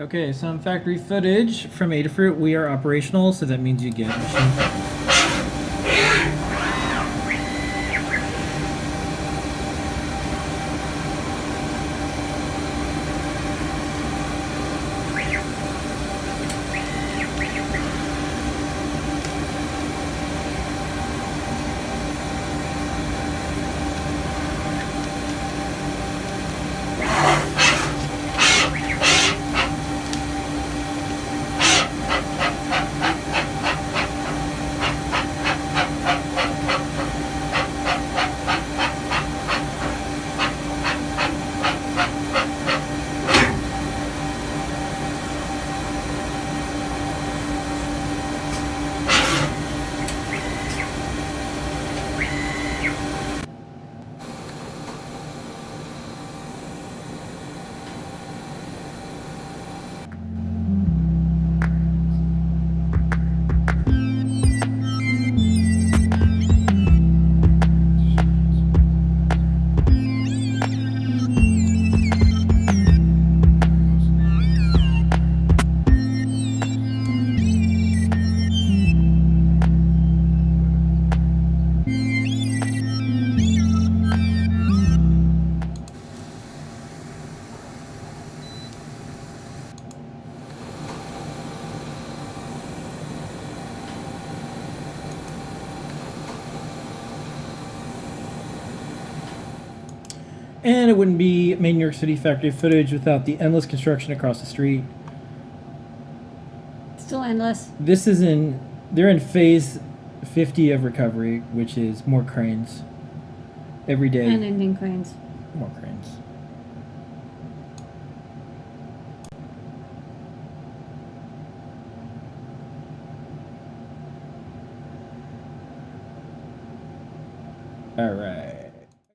Okay, some factory footage from Adafruit. We are operational, so that means you get machine. And it wouldn't be made in New York City factory footage without the endless construction across the street. Still endless. This is they're in phase 50 of recovery, which is more cranes. Every day. And ending cranes. More cranes. All right.